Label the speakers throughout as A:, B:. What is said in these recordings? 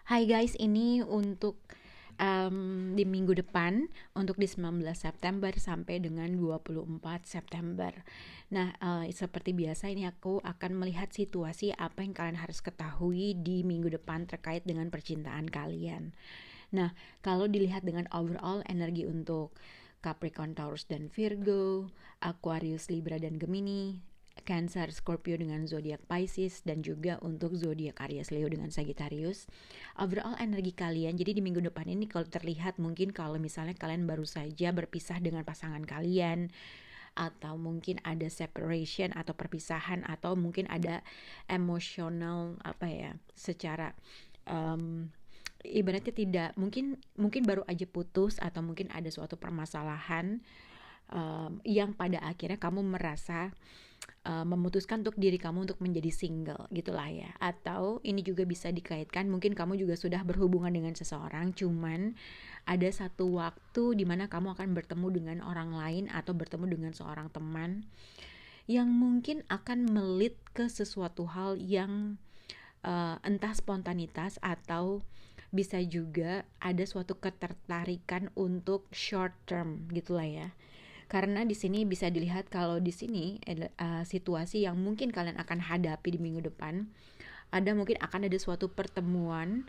A: Hai guys, ini untuk di minggu depan, untuk di 19 September sampai dengan 24 September. Nah, seperti biasa ini aku akan melihat situasi apa yang kalian harus ketahui di minggu depan terkait dengan percintaan kalian. Nah, kalau dilihat dengan overall energi untuk Capricorn, Taurus, dan Virgo, Aquarius, Libra, dan Gemini, Cancer, Scorpio dengan zodiak Pisces, dan juga untuk zodiak Aries, Leo dengan Sagittarius. Overall energi kalian, jadi di minggu depan ini kalau terlihat mungkin kalau misalnya kalian baru saja berpisah dengan pasangan kalian, atau mungkin ada separation atau perpisahan, atau mungkin ada emosional secara ibaratnya tidak mungkin mungkin baru aja putus atau mungkin ada suatu permasalahan yang pada akhirnya kamu merasa memutuskan untuk diri kamu untuk menjadi single gitulah ya. Atau ini juga bisa dikaitkan mungkin kamu juga sudah berhubungan dengan seseorang, cuman ada satu waktu di mana kamu akan bertemu dengan orang lain atau bertemu dengan seorang teman yang mungkin akan melit ke sesuatu hal yang entah spontanitas atau bisa juga ada suatu ketertarikan untuk short term gitulah ya. Karena di sini bisa dilihat kalau di sini situasi yang mungkin kalian akan hadapi di minggu depan, ada mungkin akan ada suatu pertemuan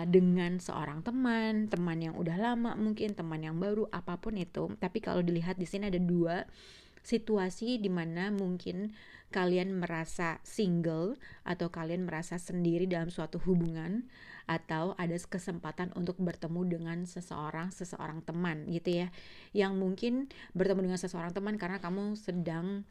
A: dengan seorang teman yang udah lama, mungkin teman yang baru, apapun itu. Tapi kalau dilihat di sini ada dua situasi di mana mungkin kalian merasa single atau kalian merasa sendiri dalam suatu hubungan, atau ada kesempatan untuk bertemu dengan seseorang teman gitu ya, yang mungkin bertemu dengan seseorang teman karena kamu sedang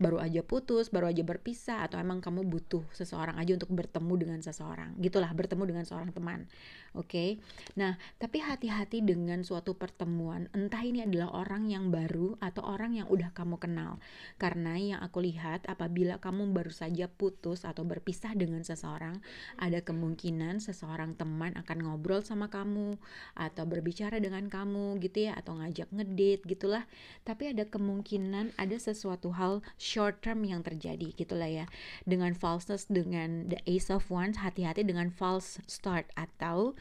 A: baru aja putus, baru aja berpisah, atau emang kamu butuh seseorang aja untuk bertemu dengan seseorang gitulah, bertemu dengan seorang teman. Oke. Nah, tapi hati-hati dengan suatu pertemuan, entah ini adalah orang yang baru atau orang yang udah kamu kenal. Karena yang aku lihat, apabila kamu baru saja putus atau berpisah dengan seseorang, ada kemungkinan seseorang teman akan ngobrol sama kamu atau berbicara dengan kamu gitu ya, atau ngajak ngedate gitulah. Tapi ada kemungkinan ada sesuatu hal short term yang terjadi gitulah ya. Dengan falseness, dengan the ace of wands, hati-hati dengan false start atau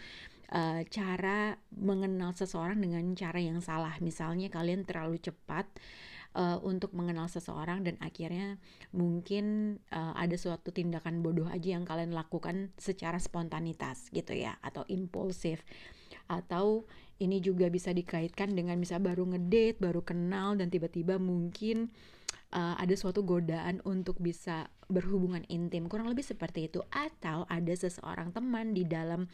A: cara mengenal seseorang dengan cara yang salah. Misalnya kalian terlalu cepat untuk mengenal seseorang dan akhirnya mungkin ada suatu tindakan bodoh aja yang kalian lakukan secara spontanitas gitu ya, atau impulsif. Atau ini juga bisa dikaitkan dengan misalnya baru ngedate, baru kenal, dan tiba-tiba mungkin ada suatu godaan untuk bisa berhubungan intim, kurang lebih seperti itu. Atau ada seseorang teman di dalam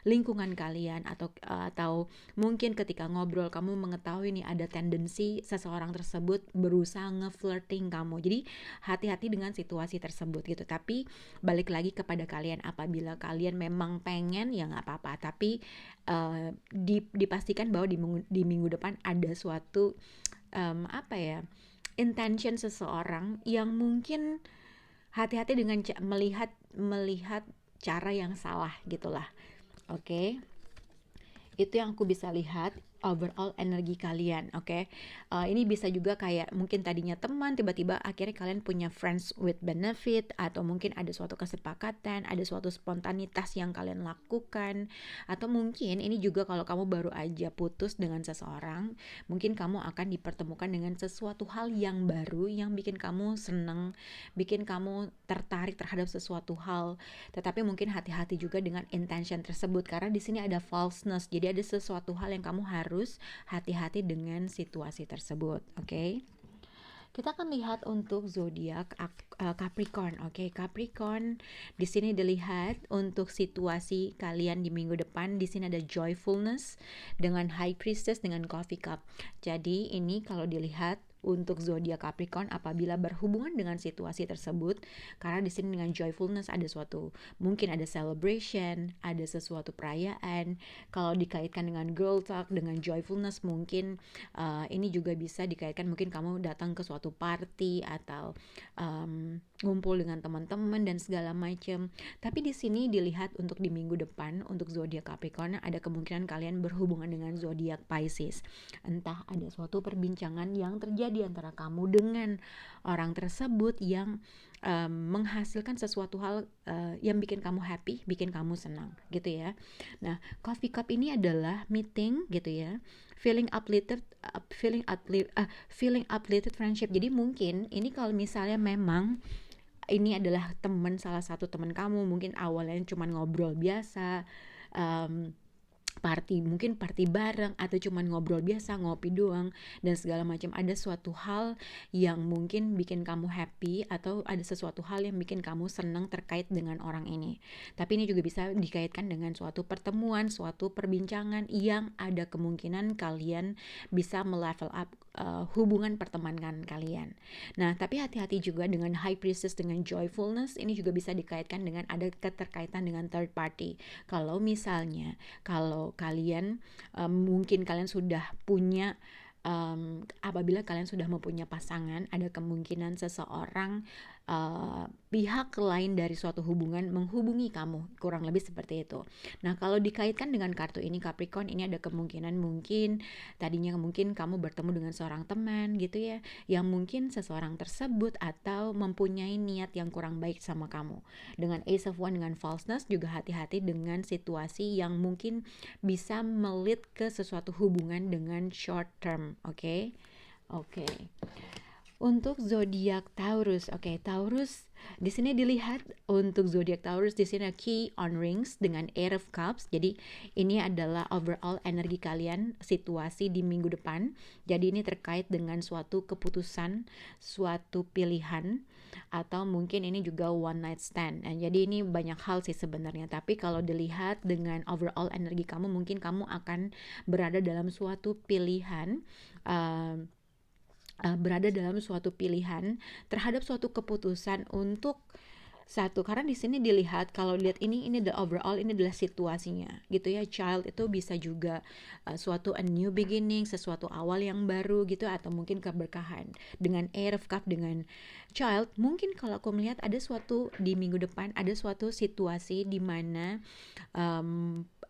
A: lingkungan kalian, atau mungkin ketika ngobrol kamu mengetahui nih ada tendensi seseorang tersebut berusaha ngeflirting kamu. Jadi hati-hati dengan situasi tersebut gitu. Tapi balik lagi kepada kalian, apabila kalian memang pengen ya nggak apa-apa, tapi dipastikan bahwa di minggu depan ada suatu intention seseorang yang mungkin hati-hati dengan melihat melihat cara yang salah gitulah. Oke. Okay? Itu yang aku bisa lihat overall energi kalian. Oke. Ini bisa juga kayak mungkin tadinya teman, tiba-tiba akhirnya kalian punya friends with benefit, atau mungkin ada suatu kesepakatan, ada suatu spontanitas yang kalian lakukan. Atau mungkin ini juga kalau kamu baru aja putus dengan seseorang, mungkin kamu akan dipertemukan dengan sesuatu hal yang baru yang bikin kamu seneng, bikin kamu tertarik terhadap sesuatu hal. Tetapi mungkin hati-hati juga dengan intention tersebut, karena di sini ada falseness. Jadi ada sesuatu hal yang kamu harus hati-hati dengan situasi tersebut. Oke. Kita akan lihat untuk zodiak Capricorn. Oke, Capricorn di sini dilihat untuk situasi kalian di minggu depan. Di sini ada joyfulness dengan High Priestess dengan Coffee Cup. Jadi ini kalau dilihat untuk zodiak Capricorn apabila berhubungan dengan situasi tersebut, karena di sini dengan joyfulness ada suatu, mungkin ada celebration, ada sesuatu perayaan. Kalau dikaitkan dengan girl talk, dengan joyfulness, mungkin ini juga bisa dikaitkan mungkin kamu datang ke suatu party atau ngumpul dengan teman-teman dan segala macam. Tapi di sini dilihat untuk di minggu depan untuk zodiak Capricorn ada kemungkinan kalian berhubungan dengan zodiak Pisces. Entah ada suatu perbincangan yang terjadi antara kamu dengan orang tersebut yang menghasilkan sesuatu hal yang bikin kamu happy, bikin kamu senang gitu ya. Nah, coffee cup ini adalah meeting gitu ya, feeling uplifted friendship. Jadi mungkin ini kalau misalnya memang ini adalah salah satu teman kamu, mungkin awalnya cuma ngobrol biasa, um, mungkin party bareng, atau cuman ngobrol biasa, ngopi doang dan segala macam. Ada suatu hal yang mungkin bikin kamu happy, atau ada sesuatu hal yang bikin kamu senang terkait dengan orang ini. Tapi ini juga bisa dikaitkan dengan suatu pertemuan, suatu perbincangan yang ada kemungkinan kalian bisa melevel up hubungan pertemanan kalian. Nah, tapi hati-hati juga dengan high priestess, dengan joyfulness. Ini juga bisa dikaitkan dengan ada keterkaitan dengan third party. Kalau misalnya kalian mungkin kalian sudah punya apabila kalian sudah mempunyai pasangan, ada kemungkinan seseorang pihak lain dari suatu hubungan menghubungi kamu, kurang lebih seperti itu. Nah, kalau dikaitkan dengan kartu ini Capricorn, ini ada kemungkinan mungkin tadinya mungkin kamu bertemu dengan seorang teman gitu ya, yang mungkin seseorang tersebut atau mempunyai niat yang kurang baik sama kamu. Dengan Ace of Wands, dengan falseness, juga hati-hati dengan situasi yang mungkin bisa melit ke sesuatu hubungan dengan short term. Oke. Untuk zodiak Taurus, Taurus di sini dilihat untuk zodiak Taurus di sini Key on Rings dengan Ace of Cups. Jadi ini adalah overall energi kalian, situasi di minggu depan. Jadi ini terkait dengan suatu keputusan, suatu pilihan, atau mungkin ini juga one night stand. Nah, jadi ini banyak hal sih sebenarnya. Tapi kalau dilihat dengan overall energi kamu, mungkin kamu akan berada dalam suatu pilihan. Berada dalam suatu pilihan terhadap suatu keputusan untuk satu, karena di sini dilihat, kalau lihat ini adalah overall, ini adalah situasinya gitu ya. Child itu bisa juga suatu a new beginning, sesuatu awal yang baru gitu, atau mungkin keberkahan. Dengan Ace of Cups, dengan child, mungkin kalau aku melihat ada suatu di minggu depan, ada suatu situasi di mana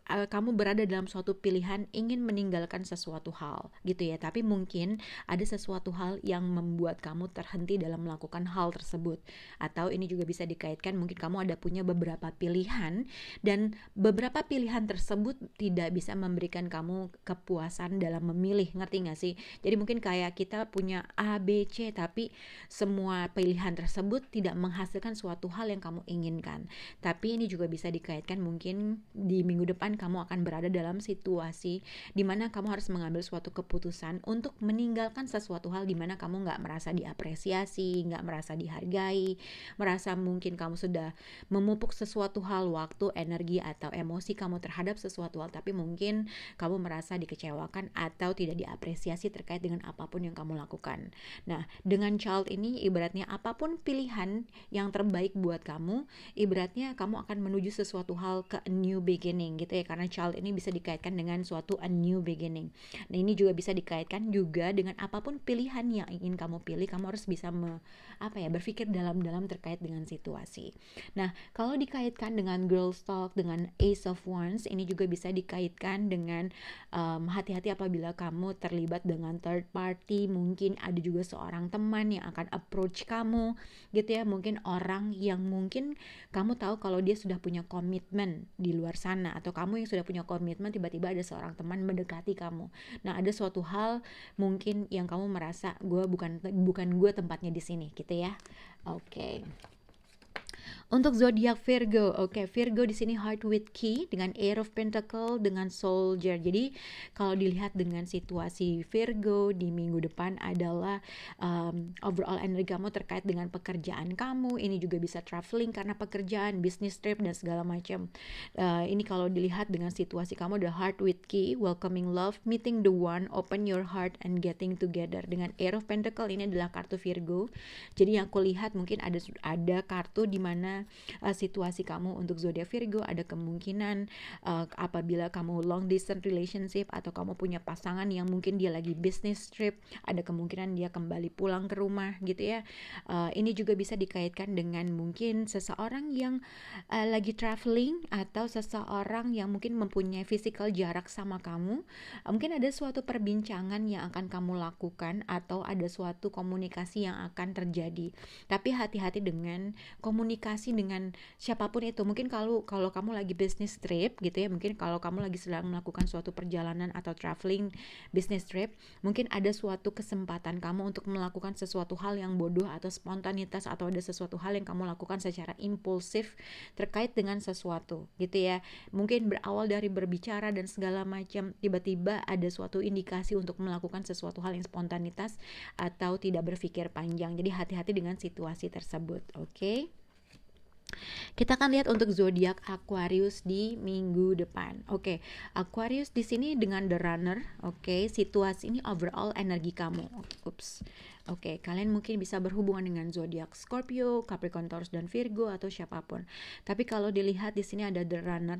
A: kamu berada dalam suatu pilihan ingin meninggalkan sesuatu hal gitu ya, tapi mungkin ada sesuatu hal yang membuat kamu terhenti dalam melakukan hal tersebut. Atau ini juga bisa dikaitkan mungkin kamu ada punya beberapa pilihan, dan beberapa pilihan tersebut tidak bisa memberikan kamu kepuasan dalam memilih, ngerti gak sih? Jadi mungkin kayak kita punya A, B, C, tapi semua pilihan tersebut tidak menghasilkan suatu hal yang kamu inginkan. Tapi ini juga bisa dikaitkan mungkin di minggu depan kamu akan berada dalam situasi di mana kamu harus mengambil suatu keputusan untuk meninggalkan sesuatu hal di mana kamu nggak merasa diapresiasi, nggak merasa dihargai, merasa mungkin kamu sudah memupuk sesuatu hal, waktu, energi, atau emosi kamu terhadap sesuatu hal, tapi mungkin kamu merasa dikecewakan atau tidak diapresiasi terkait dengan apapun yang kamu lakukan. Nah, dengan child ini ibaratnya apapun pilihan yang terbaik buat kamu, ibaratnya kamu akan menuju sesuatu hal ke a new beginning gitu ya, karena child ini bisa dikaitkan dengan suatu a new beginning. Nah, ini juga bisa dikaitkan juga dengan apapun pilihan yang ingin kamu pilih, kamu harus bisa berpikir dalam-dalam terkait dengan situasi. Nah, kalau dikaitkan dengan girls talk, dengan Ace of Wands, ini juga bisa dikaitkan dengan hati-hati apabila kamu terlibat dengan third party. Mungkin ada juga seorang teman yang akan approach kamu gitu ya, mungkin orang yang mungkin kamu tahu kalau dia sudah punya komitmen di luar sana, atau kamu yang sudah punya komitmen, tiba-tiba ada seorang teman mendekati kamu. Nah, ada suatu hal mungkin yang kamu merasa bukan gue tempatnya di sini gitu ya. Untuk zodiak Virgo, Virgo di sini Heart with Key dengan Ace of Pentacle dengan Soldier. Jadi kalau dilihat dengan situasi Virgo di minggu depan adalah overall energi kamu terkait dengan pekerjaan kamu. Ini juga bisa traveling karena pekerjaan, business trip dan segala macam. Ini kalau dilihat dengan situasi kamu ada Heart with Key, welcoming love, meeting the one, open your heart and getting together. Dengan Ace of Pentacle, ini adalah kartu Virgo. Jadi yang aku lihat mungkin ada kartu di mana gimana situasi kamu. Untuk zodiak Virgo ada kemungkinan apabila kamu long distance relationship atau kamu punya pasangan yang mungkin dia lagi business trip, ada kemungkinan dia kembali pulang ke rumah gitu ya. Ini juga bisa dikaitkan dengan mungkin seseorang yang lagi traveling, atau seseorang yang mungkin mempunyai physical jarak sama kamu. Mungkin ada suatu perbincangan yang akan kamu lakukan, atau ada suatu komunikasi yang akan terjadi. Tapi hati-hati dengan komunikasi dengan siapapun itu. Mungkin kalau kamu lagi business trip gitu ya, mungkin kalau kamu lagi sedang melakukan suatu perjalanan atau traveling business trip, mungkin ada suatu kesempatan kamu untuk melakukan sesuatu hal yang bodoh atau spontanitas, atau ada sesuatu hal yang kamu lakukan secara impulsif terkait dengan sesuatu gitu ya. Mungkin berawal dari berbicara dan segala macam, tiba-tiba ada suatu indikasi untuk melakukan sesuatu hal yang spontanitas atau tidak berpikir panjang. Jadi hati-hati dengan situasi tersebut, oke? Kita akan lihat untuk zodiak Aquarius di minggu depan. Oke, Aquarius di sini dengan The Runner. Oke, situasi ini overall energi kamu. Ups. Oke, kalian mungkin bisa berhubungan dengan zodiak Scorpio, Capricorn, Taurus, dan Virgo, atau siapapun. Tapi kalau dilihat di sini ada The Runner.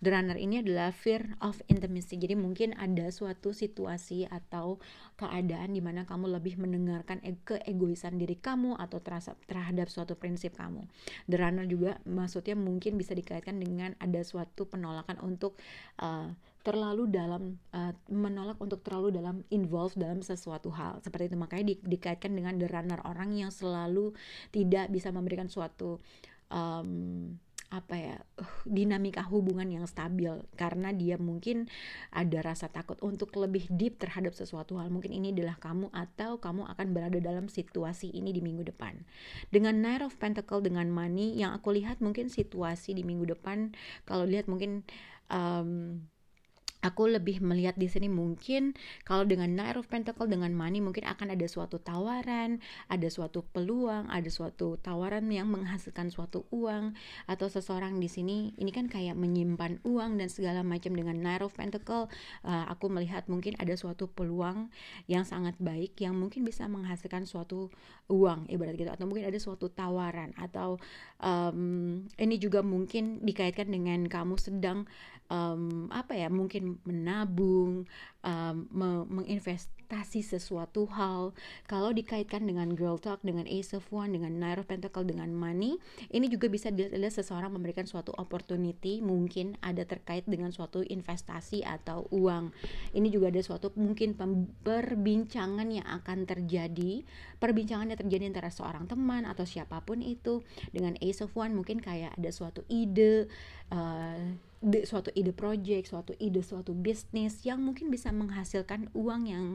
A: The Runner ini adalah fear of intimacy. Jadi mungkin ada suatu situasi atau keadaan di mana kamu lebih mendengarkan keegoisan diri kamu atau terhadap suatu prinsip kamu. The Runner juga maksudnya mungkin bisa dikaitkan dengan ada suatu penolakan untuk menolak untuk terlalu dalam involve dalam sesuatu hal seperti itu. Makanya dikaitkan dengan The Runner, orang yang selalu tidak bisa memberikan suatu dinamika hubungan yang stabil, karena dia mungkin ada rasa takut untuk lebih deep terhadap sesuatu hal. Mungkin ini adalah kamu, atau kamu akan berada dalam situasi ini di minggu depan. Dengan Knight of Pentacle dengan money, yang aku lihat mungkin situasi di minggu depan, kalau lihat mungkin aku lebih melihat di sini mungkin kalau dengan Knight of Pentacle dengan money, mungkin akan ada suatu tawaran, ada suatu peluang, ada suatu tawaran yang menghasilkan suatu uang, atau seseorang di sini ini kan kayak menyimpan uang dan segala macam. Dengan Knight of Pentacle aku melihat mungkin ada suatu peluang yang sangat baik yang mungkin bisa menghasilkan suatu uang ibarat gitu, atau mungkin ada suatu tawaran, atau ini juga mungkin dikaitkan dengan kamu sedang mungkin menabung, menginvestasi sesuatu hal. Kalau dikaitkan dengan Girl Talk, dengan Ace of Wands, dengan Knight of Pentacle, dengan money, ini juga bisa dilihat seseorang memberikan suatu opportunity, mungkin ada terkait dengan suatu investasi atau uang. Ini juga ada suatu mungkin perbincangan yang akan terjadi, perbincangan yang terjadi antara seorang teman atau siapapun itu. Dengan Ace of Wands mungkin kayak ada suatu ide, suatu ide project, suatu bisnis yang mungkin bisa menghasilkan uang yang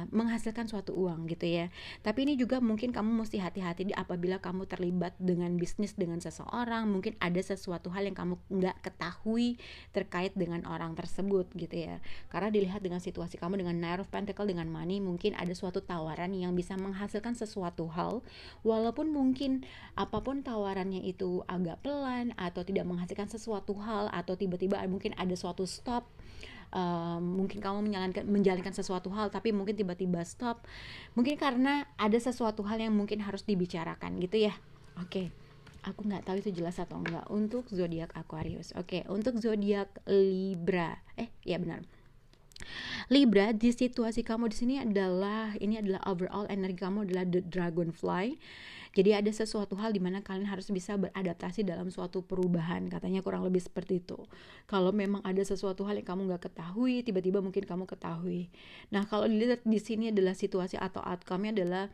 A: menghasilkan suatu uang gitu ya. Tapi ini juga mungkin kamu mesti hati-hati apabila kamu terlibat dengan bisnis dengan seseorang. Mungkin ada sesuatu hal yang kamu nggak ketahui terkait dengan orang tersebut gitu ya. Karena dilihat dengan situasi kamu dengan Knight of Pentacle dengan money, mungkin ada suatu tawaran yang bisa menghasilkan sesuatu hal, walaupun mungkin apapun tawarannya itu agak pelan atau tidak menghasilkan sesuatu hal, atau tiba-tiba mungkin ada suatu stop. Mungkin kamu menjalankan sesuatu hal tapi mungkin tiba-tiba stop, mungkin karena ada sesuatu hal yang mungkin harus dibicarakan gitu ya. Oke, aku nggak tahu itu jelas atau enggak untuk zodiak Aquarius. Oke, untuk zodiak Libra, ya benar, Libra, di situasi kamu di sini adalah overall energi kamu adalah the dragonfly. Jadi ada sesuatu hal di mana kalian harus bisa beradaptasi dalam suatu perubahan, katanya kurang lebih seperti itu. Kalau memang ada sesuatu hal yang kamu nggak ketahui, tiba-tiba mungkin kamu ketahui. Nah, kalau dilihat di sini adalah situasi atau outcome-nya adalah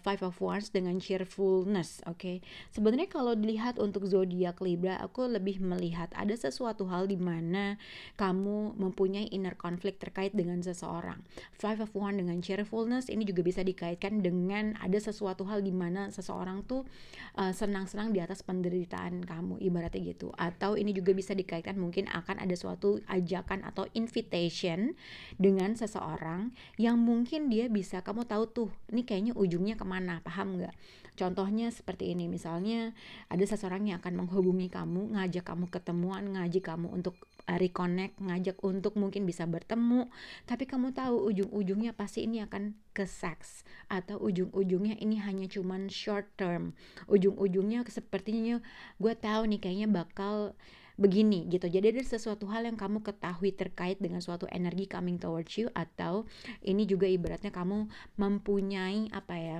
A: Five of Wands dengan cheerfulness. Oke. Sebenarnya kalau dilihat untuk zodiak Libra, aku lebih melihat ada sesuatu hal di mana kamu mempunyai inner conflict terkait dengan seseorang. Five of Wands dengan cheerfulness ini juga bisa dikaitkan dengan ada sesuatu hal di mana seseorang tuh senang-senang di atas penderitaan kamu, ibaratnya gitu. Atau ini juga bisa dikaitkan mungkin akan ada suatu ajakan atau invitation dengan seseorang yang mungkin dia bisa, kamu tahu tuh ini kayaknya ujungnya kemana, paham nggak? Contohnya seperti ini, misalnya ada seseorang yang akan menghubungi kamu, ngajak kamu ketemuan, ngajak kamu untuk reconnect, ngajak untuk mungkin bisa bertemu, tapi kamu tahu ujung-ujungnya pasti ini akan ke seks, atau ujung-ujungnya ini hanya cuman short term, ujung-ujungnya sepertinya gue tahu nih kayaknya bakal begini gitu. Jadi ada sesuatu hal yang kamu ketahui terkait dengan suatu energi coming towards you, atau ini juga ibaratnya kamu mempunyai apa ya,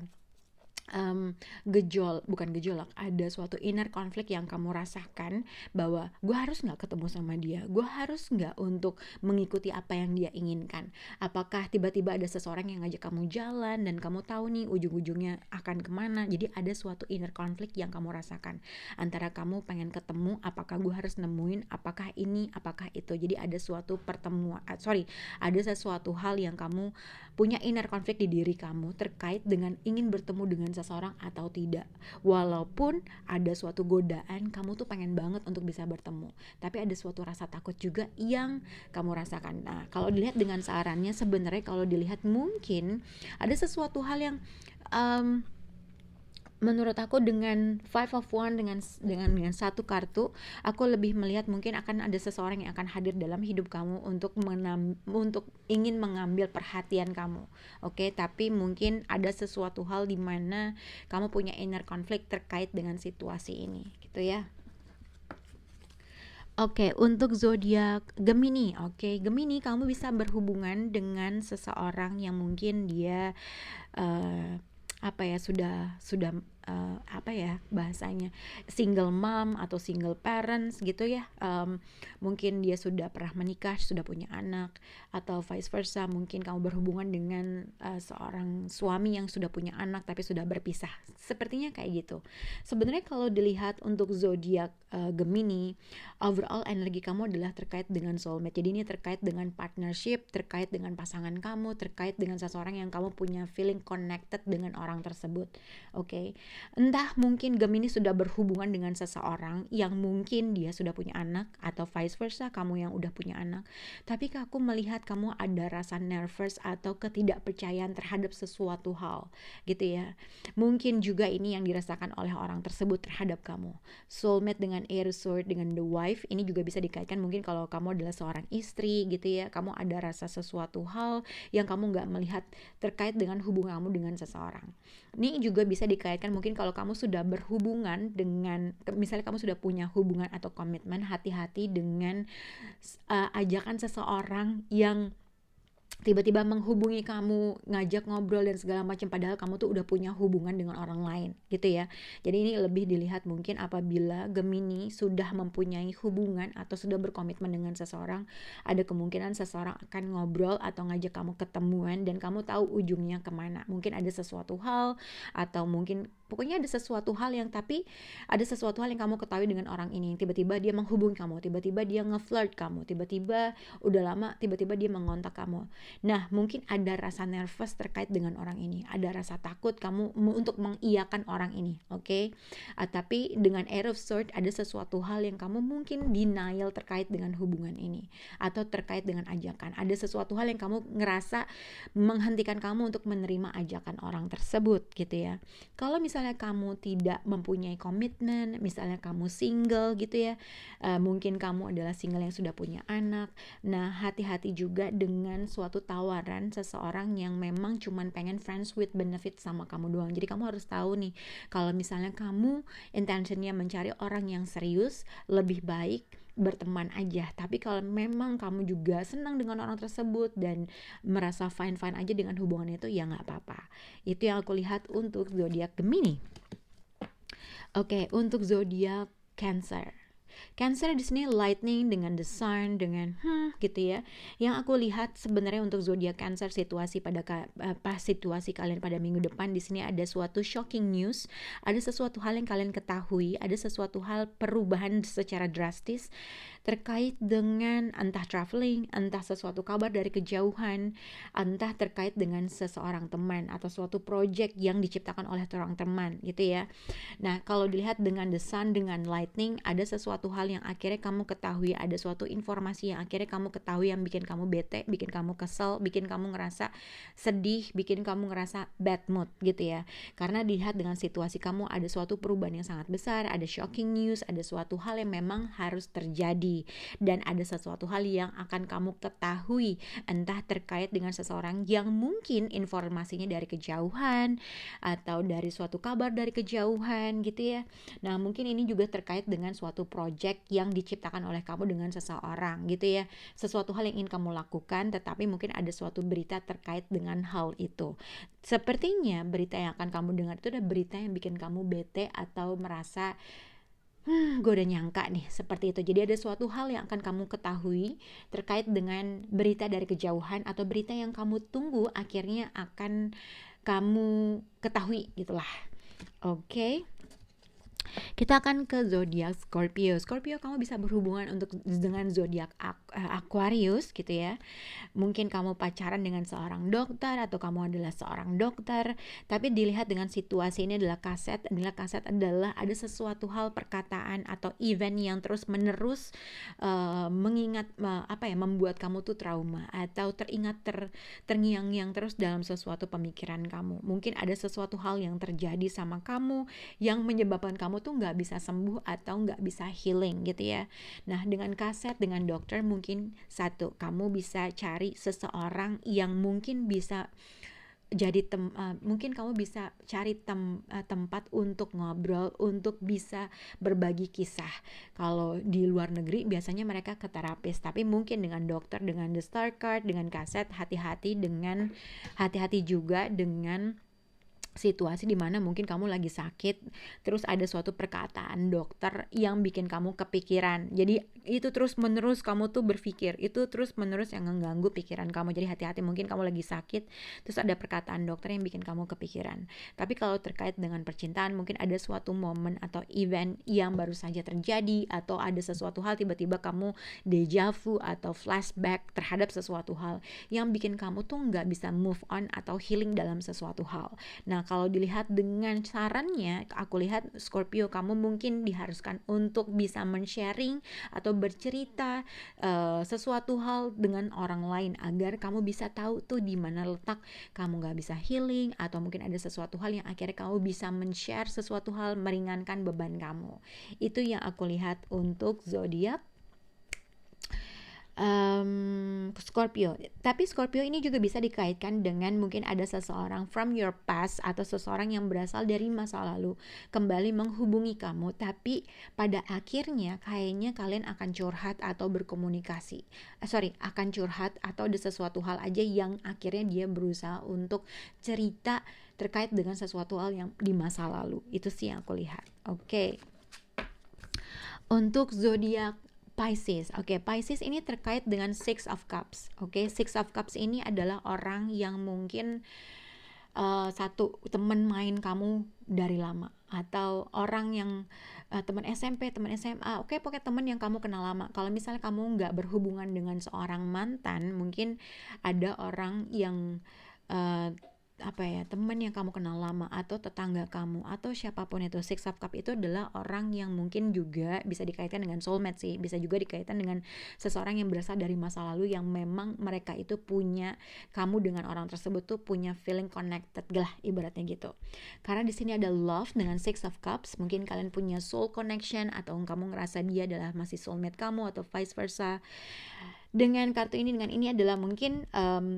A: bukan gejolak, ada suatu inner conflict yang kamu rasakan bahwa gue harus nggak ketemu sama dia, gue harus nggak untuk mengikuti apa yang dia inginkan. Apakah tiba-tiba ada seseorang yang ngajak kamu jalan dan kamu tahu nih ujung-ujungnya akan kemana. Jadi ada suatu inner conflict yang kamu rasakan antara kamu pengen ketemu, apakah gue harus nemuin, apakah ini, apakah itu. Jadi ada suatu pertemuan, ada sesuatu hal yang kamu punya inner conflict di diri kamu terkait dengan ingin bertemu dengan seseorang atau tidak. Walaupun ada suatu godaan, kamu tuh pengen banget untuk bisa bertemu, tapi ada suatu rasa takut juga yang kamu rasakan. Nah, kalau dilihat dengan sarannya, sebenarnya kalau dilihat mungkin ada sesuatu hal yang menurut aku dengan Five of Wands, dengan satu kartu, aku lebih melihat mungkin akan ada seseorang yang akan hadir dalam hidup kamu untuk ingin mengambil perhatian kamu. Oke, tapi mungkin ada sesuatu hal di mana kamu punya inner conflict terkait dengan situasi ini, gitu ya. Oke, untuk zodiak Gemini. Oke, Gemini, kamu bisa berhubungan dengan seseorang yang mungkin dia sudah bahasanya single mom atau single parents gitu ya. Mungkin dia sudah pernah menikah, sudah punya anak, atau vice versa, mungkin kamu berhubungan dengan seorang suami yang sudah punya anak tapi sudah berpisah. Sepertinya kayak gitu. Sebenarnya kalau dilihat untuk zodiak Gemini, overall energi kamu adalah terkait dengan soulmate. Jadi ini terkait dengan partnership, terkait dengan pasangan kamu, terkait dengan seseorang yang kamu punya feeling connected dengan orang tersebut. Oke. Entah mungkin Gemini sudah berhubungan dengan seseorang yang mungkin dia sudah punya anak, atau vice versa, kamu yang udah punya anak. Tapi aku melihat kamu ada rasa nervous atau ketidakpercayaan terhadap sesuatu hal gitu ya. Mungkin juga ini yang dirasakan oleh orang tersebut terhadap kamu. Soulmate dengan Air Sword, dengan The Wife, ini juga bisa dikaitkan mungkin kalau kamu adalah seorang istri gitu ya. Kamu ada rasa sesuatu hal yang kamu gak melihat terkait dengan hubungan kamu dengan seseorang. Ini juga bisa dikaitkan mungkin kalau kamu sudah berhubungan dengan, misalnya kamu sudah punya hubungan atau komitmen, hati-hati dengan ajakan seseorang yang tiba-tiba menghubungi kamu, ngajak ngobrol dan segala macam, padahal kamu tuh udah punya hubungan dengan orang lain gitu ya. Jadi ini lebih dilihat mungkin apabila Gemini sudah mempunyai hubungan atau sudah berkomitmen dengan seseorang, ada kemungkinan seseorang akan ngobrol atau ngajak kamu ketemuan dan kamu tahu ujungnya kemana. Mungkin ada sesuatu hal, atau mungkin pokoknya ada sesuatu hal yang kamu ketahui dengan orang ini. Tiba-tiba dia menghubungi kamu, tiba-tiba dia nge-flirt kamu, tiba-tiba udah lama, tiba-tiba dia mengontak kamu. Nah, mungkin ada rasa nervous terkait dengan orang ini, ada rasa takut kamu untuk mengiyakan orang ini, oke? Tapi dengan Air of Swords ada sesuatu hal yang kamu mungkin denial terkait dengan hubungan ini, atau terkait dengan ajakan. Ada sesuatu hal yang kamu ngerasa menghentikan kamu untuk menerima ajakan orang tersebut gitu ya. Kalau misalnya kamu tidak mempunyai komitmen, misalnya kamu single gitu ya, mungkin kamu adalah single yang sudah punya anak. Nah, hati-hati juga dengan suatu tawaran seseorang yang memang cuman pengen friends with benefit sama kamu doang. Jadi kamu harus tahu nih, kalau misalnya kamu intentionnya mencari orang yang serius, lebih baik berteman aja. Tapi kalau memang kamu juga senang dengan orang tersebut dan merasa fine-fine aja dengan hubungan itu, ya gak apa-apa. Itu yang aku lihat untuk zodiak Gemini. Oke, untuk zodiak Cancer. Cancer di sini lightning dengan the sun, dengan gitu ya. Yang aku lihat sebenarnya untuk zodiak Cancer, situasi situasi kalian pada minggu depan, di sini ada suatu shocking news, ada sesuatu hal yang kalian ketahui, ada sesuatu hal perubahan secara drastis terkait dengan entah traveling, entah sesuatu kabar dari kejauhan, entah terkait dengan seseorang teman atau suatu project yang diciptakan oleh seorang teman gitu ya. Nah, kalau dilihat dengan the sun, dengan lightning, ada sesuatu hal yang akhirnya kamu ketahui, ada suatu informasi yang akhirnya kamu ketahui yang bikin kamu bete, bikin kamu kesel, bikin kamu ngerasa sedih, bikin kamu ngerasa bad mood gitu ya. Karena dilihat dengan situasi kamu ada suatu perubahan yang sangat besar, ada shocking news, ada suatu hal yang memang harus terjadi, dan ada sesuatu hal yang akan kamu ketahui, entah terkait dengan seseorang yang mungkin informasinya dari kejauhan atau dari suatu kabar dari kejauhan gitu ya. Nah, mungkin ini juga terkait dengan suatu project yang diciptakan oleh kamu dengan seseorang gitu ya. Sesuatu hal yang ingin kamu lakukan, tetapi mungkin ada suatu berita terkait dengan hal itu. Sepertinya berita yang akan kamu dengar itu adalah berita yang bikin kamu bete atau merasa gue udah nyangka nih seperti itu. Jadi ada suatu hal yang akan kamu ketahui terkait dengan berita dari kejauhan atau berita yang kamu tunggu akhirnya akan kamu ketahui gitulah. Oke. Kita akan ke zodiak Scorpio. Scorpio, kamu bisa berhubungan dengan zodiak Aquarius gitu ya. Mungkin kamu pacaran dengan seorang dokter atau kamu adalah seorang dokter, tapi dilihat dengan situasi ini adalah kaset adalah ada sesuatu hal, perkataan atau event yang terus menerus membuat kamu tuh trauma atau teringat terngiang-ngiang terus dalam sesuatu pemikiran kamu. Mungkin ada sesuatu hal yang terjadi sama kamu yang menyebabkan kamu tuh nggak bisa sembuh atau nggak bisa healing gitu ya. Nah, dengan kaset, dengan dokter, mungkin satu, kamu bisa cari seseorang yang mungkin bisa jadi mungkin kamu bisa cari tempat untuk ngobrol, untuk bisa berbagi kisah. Kalau di luar negeri biasanya mereka ke terapis, tapi mungkin dengan dokter, dengan the star card, dengan kaset, hati-hati juga dengan situasi dimana mungkin kamu lagi sakit, terus ada suatu perkataan dokter yang bikin kamu kepikiran. Jadi itu terus menerus kamu tuh berpikir, itu terus menerus yang mengganggu pikiran kamu. Jadi hati-hati, mungkin kamu lagi sakit, terus ada perkataan dokter yang bikin kamu kepikiran. Tapi kalau terkait dengan percintaan, mungkin ada suatu momen atau event yang baru saja terjadi, atau ada sesuatu hal tiba-tiba kamu deja vu atau flashback terhadap sesuatu hal yang bikin kamu tuh nggak bisa move on atau healing dalam sesuatu hal. Nah, kalau dilihat dengan sarannya, aku lihat Scorpio, kamu mungkin diharuskan untuk bisa men-sharing atau bercerita sesuatu hal dengan orang lain agar kamu bisa tahu tuh di mana letak kamu nggak bisa healing, atau mungkin ada sesuatu hal yang akhirnya kamu bisa men-share sesuatu hal meringankan beban kamu. Itu yang aku lihat untuk zodiak Scorpio. Tapi Scorpio ini juga bisa dikaitkan dengan mungkin ada seseorang from your past atau seseorang yang berasal dari masa lalu kembali menghubungi kamu, tapi pada akhirnya kayaknya kalian akan curhat atau berkomunikasi. Akan curhat atau ada sesuatu hal aja yang akhirnya dia berusaha untuk cerita terkait dengan sesuatu hal yang di masa lalu. Itu sih yang aku lihat. Oke. Untuk zodiak Pisces. Pisces ini terkait dengan Six of Cups. Six of Cups ini adalah orang yang mungkin satu teman main kamu dari lama, atau orang yang teman SMP, teman SMA, pokoknya teman yang kamu kenal lama. Kalau misalnya kamu nggak berhubungan dengan seorang mantan, mungkin ada orang yang teman yang kamu kenal lama atau tetangga kamu atau siapapun itu. Six of Cup itu adalah orang yang mungkin juga bisa dikaitkan dengan soulmate sih, bisa juga dikaitkan dengan seseorang yang berasal dari masa lalu yang memang mereka itu punya, kamu dengan orang tersebut tuh punya feeling connected lah ibaratnya gitu. Karena di sini ada love dengan Six of Cups, mungkin kalian punya soul connection atau kamu ngerasa dia adalah masih soulmate kamu atau vice versa. Dengan kartu ini, dengan ini adalah mungkin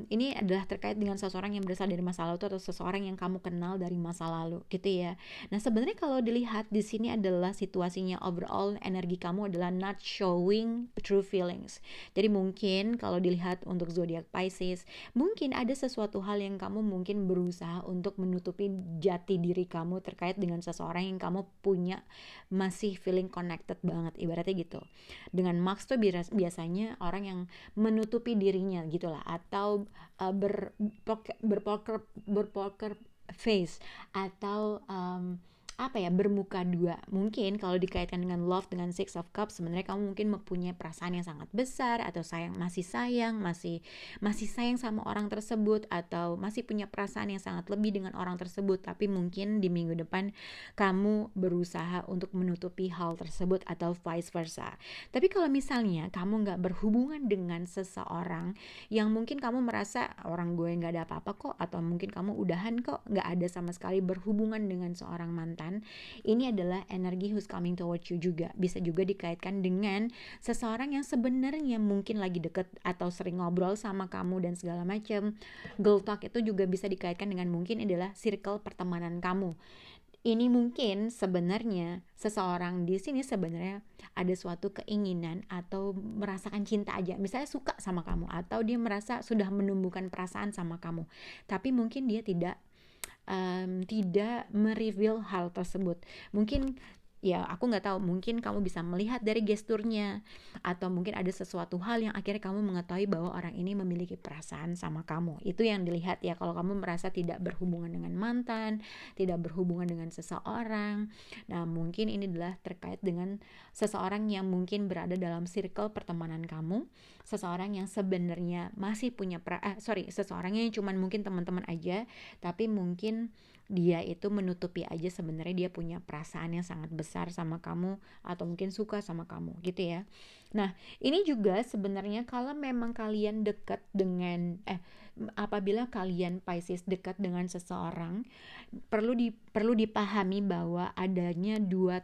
A: ini adalah terkait dengan seseorang yang berasal dari masa lalu atau seseorang yang kamu kenal dari masa lalu gitu ya. Nah, sebenarnya kalau dilihat di sini adalah situasinya overall energi kamu adalah not showing true feelings. Jadi mungkin kalau dilihat untuk zodiak Pisces, mungkin ada sesuatu hal yang kamu mungkin berusaha untuk menutupi jati diri kamu terkait dengan seseorang yang kamu punya masih feeling connected banget ibaratnya gitu. Dengan Max tuh biasanya orang yang menutupi dirinya gitulah, atau berpoker face, atau bermuka dua. Mungkin kalau dikaitkan dengan love, dengan Six of Cups, sebenarnya kamu mungkin mempunyai perasaan yang sangat besar, atau masih sayang sama orang tersebut, atau masih punya perasaan yang sangat lebih dengan orang tersebut. Tapi mungkin di minggu depan kamu berusaha untuk menutupi hal tersebut, atau vice versa. Tapi kalau misalnya kamu nggak berhubungan dengan seseorang yang mungkin kamu merasa orang gue nggak ada apa-apa kok, atau mungkin kamu udahan kok, nggak ada sama sekali berhubungan dengan seorang mantan, ini adalah energi who's coming towards you juga. Bisa juga dikaitkan dengan seseorang yang sebenarnya mungkin lagi deket atau sering ngobrol sama kamu dan segala macam. Girl talk itu juga bisa dikaitkan dengan mungkin adalah circle pertemanan kamu. Ini mungkin sebenarnya seseorang di sini sebenarnya ada suatu keinginan atau merasakan cinta aja, misalnya suka sama kamu, atau dia merasa sudah menumbuhkan perasaan sama kamu, tapi mungkin dia tidak mereveal hal tersebut. Mungkin ya aku nggak tahu, mungkin kamu bisa melihat dari gesturnya, atau mungkin ada sesuatu hal yang akhirnya kamu mengetahui bahwa orang ini memiliki perasaan sama kamu. Itu yang dilihat ya, kalau kamu merasa tidak berhubungan dengan mantan, tidak berhubungan dengan seseorang. Nah mungkin ini adalah terkait dengan seseorang yang mungkin berada dalam circle pertemanan kamu, seseorang yang sebenarnya masih punya seseorang yang cuman mungkin teman-teman aja, tapi mungkin dia itu menutupi aja sebenarnya dia punya perasaan yang sangat besar sama kamu, atau mungkin suka sama kamu gitu ya. Nah ini juga sebenarnya kalau memang kalian dekat dengan apabila kalian Pisces dekat dengan seseorang, perlu dipahami bahwa adanya dua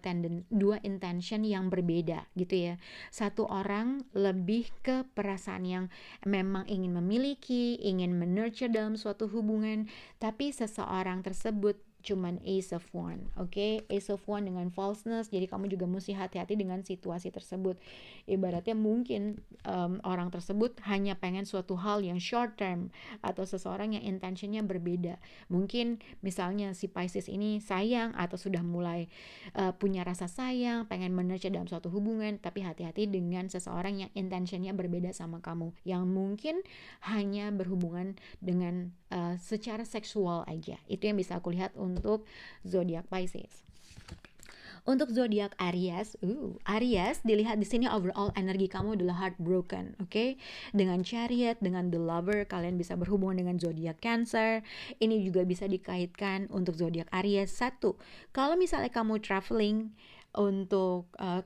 A: intention yang berbeda gitu ya. Satu orang lebih ke perasaan yang memang ingin memiliki, ingin menurture dalam suatu hubungan, tapi seseorang tersebut cuman Ace of One, oke? Ace of One dengan falseness, jadi kamu juga mesti hati-hati dengan situasi tersebut. Ibaratnya mungkin orang tersebut hanya pengen suatu hal yang short term, atau seseorang yang intentionnya berbeda. Mungkin misalnya si Pisces ini sayang atau sudah mulai punya rasa sayang, pengen menurture dalam suatu hubungan, tapi hati-hati dengan seseorang yang intentionnya berbeda sama kamu, yang mungkin hanya berhubungan dengan secara seksual aja. Itu yang bisa aku lihat untuk zodiak Pisces. Untuk zodiak Aries, Aries dilihat di sini overall energi kamu adalah heartbroken, oke? Dengan Chariot, dengan The Lover, kalian bisa berhubungan dengan zodiak Cancer. Ini juga bisa dikaitkan untuk zodiak Aries. Satu, kalau misalnya kamu traveling,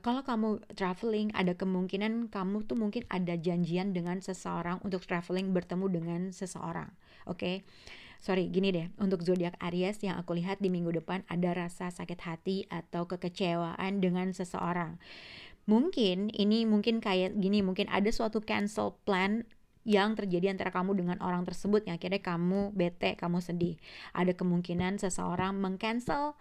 A: kalau kamu traveling, ada kemungkinan kamu tuh mungkin ada janjian dengan seseorang untuk traveling, bertemu dengan seseorang, oke? Gini deh, untuk zodiak Aries yang aku lihat di minggu depan ada rasa sakit hati atau kekecewaan dengan seseorang. Mungkin kayak gini, mungkin ada suatu cancel plan yang terjadi antara kamu dengan orang tersebut yang akhirnya kamu bete, kamu sedih. Ada kemungkinan seseorang mengcancel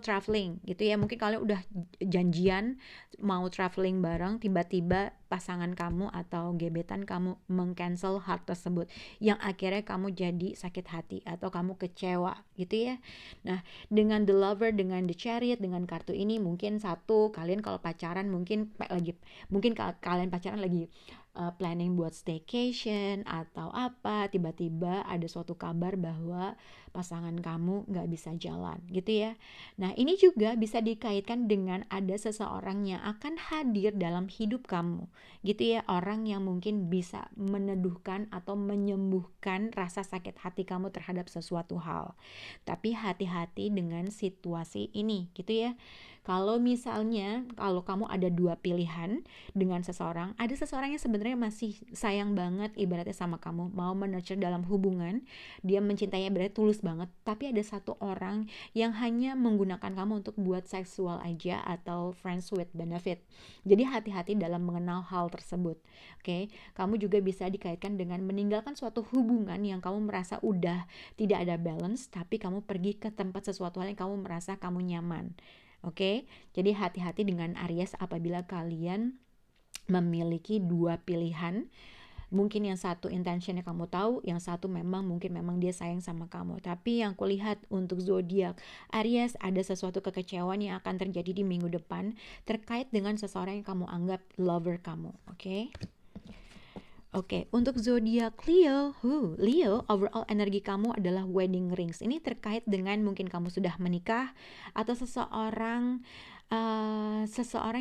A: traveling gitu ya. Mungkin kalian udah janjian mau traveling bareng, tiba-tiba pasangan kamu atau gebetan kamu mengcancel hal tersebut, yang akhirnya kamu jadi sakit hati atau kamu kecewa gitu ya. Nah dengan The Lover, dengan The Chariot, dengan kartu ini, mungkin satu, kalian kalau pacaran mungkin kalian pacaran lagi planning buat staycation atau apa, tiba-tiba ada suatu kabar bahwa pasangan kamu gak bisa jalan gitu ya. Nah ini juga bisa dikaitkan dengan ada seseorang yang akan hadir dalam hidup kamu gitu ya, orang yang mungkin bisa meneduhkan atau menyembuhkan rasa sakit hati kamu terhadap sesuatu hal. Tapi hati-hati dengan situasi ini gitu ya. Kalau kamu ada dua pilihan dengan seseorang, ada seseorang yang sebenarnya masih sayang banget ibaratnya sama kamu, mau menurture dalam hubungan, dia mencintainya berarti tulus banget, tapi ada satu orang yang hanya menggunakan kamu untuk buat seksual aja atau friends with benefit. Jadi hati-hati dalam mengenal hal tersebut. Oke, kamu juga bisa dikaitkan dengan meninggalkan suatu hubungan yang kamu merasa udah tidak ada balance, tapi kamu pergi ke tempat sesuatu hal yang kamu merasa kamu nyaman. Oke, jadi hati-hati dengan Aries apabila kalian memiliki dua pilihan. Mungkin yang satu intentionnya kamu tahu, yang satu memang dia sayang sama kamu. Tapi yang kulihat untuk zodiak Aries, ada sesuatu kekecewaan yang akan terjadi di minggu depan terkait dengan seseorang yang kamu anggap lover kamu. Oke? Oke, untuk zodiak Leo, Leo, overall energi kamu adalah wedding rings. Ini terkait dengan mungkin kamu sudah menikah atau seseorang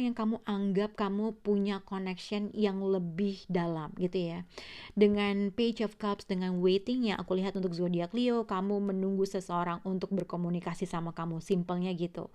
A: yang kamu anggap kamu punya connection yang lebih dalam gitu ya. Dengan Page of Cups, dengan waiting yang aku lihat untuk zodiak Leo, kamu menunggu seseorang untuk berkomunikasi sama kamu, simpelnya gitu.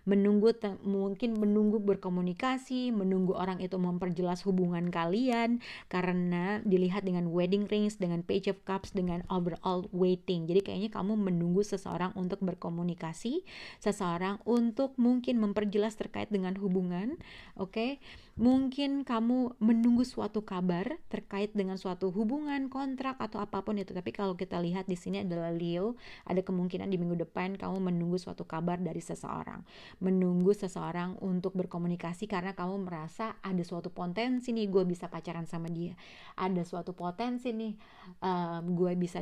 A: Mungkin menunggu berkomunikasi, menunggu orang itu memperjelas hubungan kalian, karena dilihat dengan wedding rings, dengan Page of Cups, dengan overall waiting. Jadi kayaknya kamu menunggu seseorang untuk berkomunikasi, seseorang untuk mungkin memperjelas terkait dengan hubungan, oke? Mungkin kamu menunggu suatu kabar terkait dengan suatu hubungan, kontrak atau apapun itu. Tapi kalau kita lihat di sini adalah Leo, ada kemungkinan di minggu depan kamu menunggu suatu kabar dari seseorang, menunggu seseorang untuk berkomunikasi karena kamu merasa ada suatu potensi nih, gue bisa pacaran sama dia, ada suatu potensi nih, gue bisa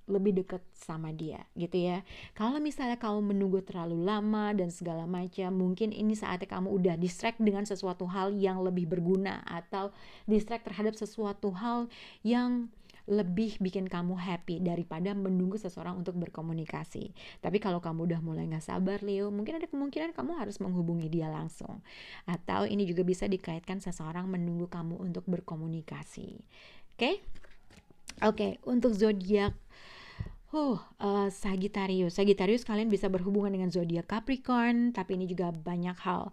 A: lebih deket sama dia gitu ya. Kalau misalnya kamu menunggu terlalu lama dan segala macam, mungkin ini saatnya kamu udah distract dengan sesuatu hal yang lebih berguna, atau distract terhadap sesuatu hal yang lebih bikin kamu happy daripada menunggu seseorang untuk berkomunikasi. Tapi kalau kamu udah mulai gak sabar Leo, mungkin ada kemungkinan kamu harus menghubungi dia langsung. Atau ini juga bisa dikaitkan seseorang menunggu kamu untuk berkomunikasi. Oke? Oke, untuk zodiak Sagittarius kalian bisa berhubungan dengan zodiak Capricorn, tapi ini juga banyak hal.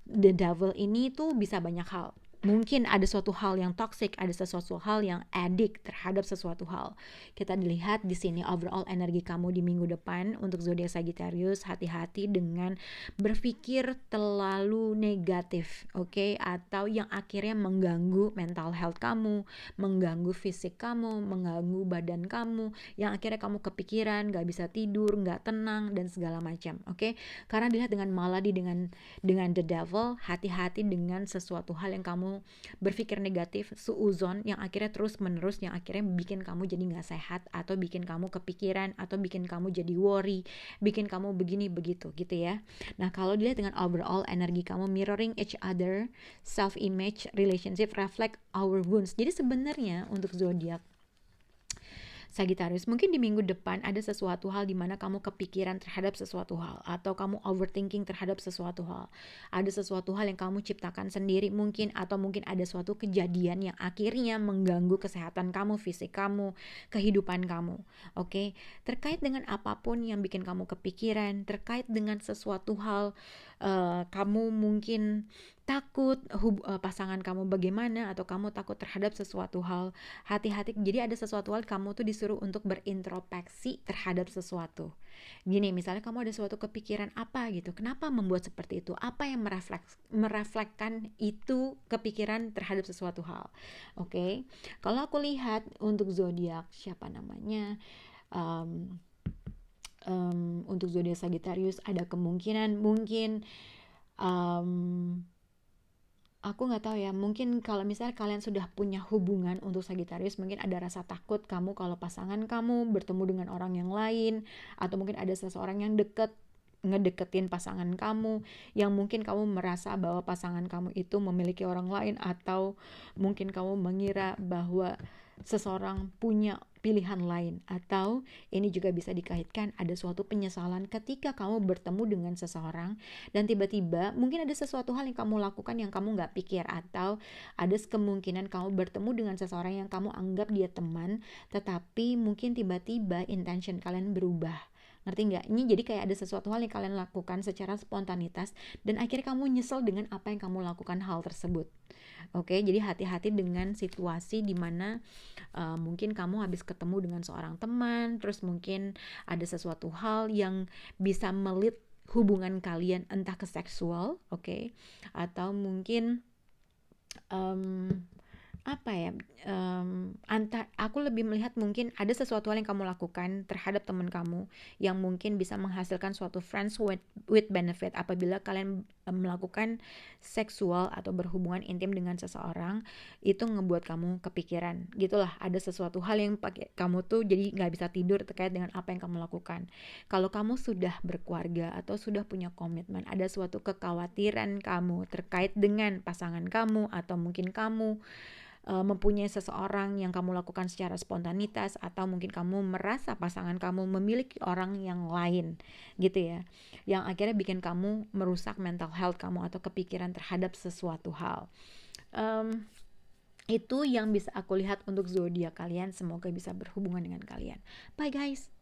A: The Devil ini tuh bisa banyak hal. Mungkin ada suatu hal yang toxic, ada sesuatu hal yang addict terhadap sesuatu hal. Kita dilihat di sini overall energi kamu di minggu depan untuk zodiak Sagittarius, hati-hati dengan berpikir terlalu negatif, oke? Atau yang akhirnya mengganggu mental health kamu, mengganggu fisik kamu, mengganggu badan kamu, yang akhirnya kamu kepikiran, gak bisa tidur, gak tenang dan segala macam, oke? Karena dilihat dengan maladi, dengan The Devil, hati-hati dengan sesuatu hal yang kamu berpikir negatif, suuzon, yang akhirnya terus menerus, yang akhirnya bikin kamu jadi gak sehat, atau bikin kamu kepikiran, atau bikin kamu jadi worry, bikin kamu begini begitu gitu ya. Nah kalau dilihat dengan overall energi kamu mirroring each other, self image, relationship reflect our wounds. Jadi sebenarnya untuk zodiak Sagittarius, mungkin di minggu depan ada sesuatu hal di mana kamu kepikiran terhadap sesuatu hal, atau kamu overthinking terhadap sesuatu hal. Ada sesuatu hal yang kamu ciptakan sendiri mungkin, atau mungkin ada suatu kejadian yang akhirnya mengganggu kesehatan kamu, fisik kamu, kehidupan kamu. Oke, terkait dengan apapun yang bikin kamu kepikiran, terkait dengan sesuatu hal, kamu mungkin takut pasangan kamu bagaimana, atau kamu takut terhadap sesuatu hal, hati-hati. Jadi ada sesuatu hal kamu tuh disuruh untuk berintrospeksi terhadap sesuatu. Gini, misalnya kamu ada suatu kepikiran apa gitu, kenapa membuat seperti itu, apa yang mereflekkan itu kepikiran terhadap sesuatu hal. Oke, kalau aku lihat untuk zodiak siapa namanya, untuk zodiak Sagittarius ada kemungkinan mungkin aku nggak tahu ya, mungkin kalau misalnya kalian sudah punya hubungan untuk Sagittarius, mungkin ada rasa takut kamu kalau pasangan kamu bertemu dengan orang yang lain, atau mungkin ada seseorang yang ngedeketin pasangan kamu, yang mungkin kamu merasa bahwa pasangan kamu itu memiliki orang lain, atau mungkin kamu mengira bahwa seseorang punya pilihan lain, atau ini juga bisa dikaitkan ada suatu penyesalan ketika kamu bertemu dengan seseorang dan tiba-tiba mungkin ada sesuatu hal yang kamu lakukan yang kamu gak pikir, atau ada kemungkinan kamu bertemu dengan seseorang yang kamu anggap dia teman, tetapi mungkin tiba-tiba intention kalian berubah. Ngerti nggak? Ini jadi kayak ada sesuatu hal yang kalian lakukan secara spontanitas dan akhirnya kamu nyesel dengan apa yang kamu lakukan hal tersebut. Oke, jadi hati-hati dengan situasi dimana mungkin kamu habis ketemu dengan seorang teman, terus mungkin ada sesuatu hal yang bisa melit hubungan kalian entah ke seksual, oke, atau mungkin apa ya, aku lebih melihat mungkin ada sesuatu hal yang kamu lakukan terhadap teman kamu yang mungkin bisa menghasilkan suatu friends with benefit apabila kalian melakukan seksual atau berhubungan intim dengan seseorang, itu ngebuat kamu kepikiran gitulah, ada sesuatu hal yang kamu tuh jadi gak bisa tidur terkait dengan apa yang kamu lakukan. Kalau kamu sudah berkeluarga atau sudah punya komitmen, ada suatu kekhawatiran kamu terkait dengan pasangan kamu, atau mungkin kamu mempunyai seseorang yang kamu lakukan secara spontanitas, atau mungkin kamu merasa pasangan kamu memiliki orang yang lain gitu ya, yang akhirnya bikin kamu merusak mental health kamu atau kepikiran terhadap sesuatu hal. Itu yang bisa aku lihat untuk zodiak kalian. Semoga bisa berhubungan dengan kalian. Bye guys.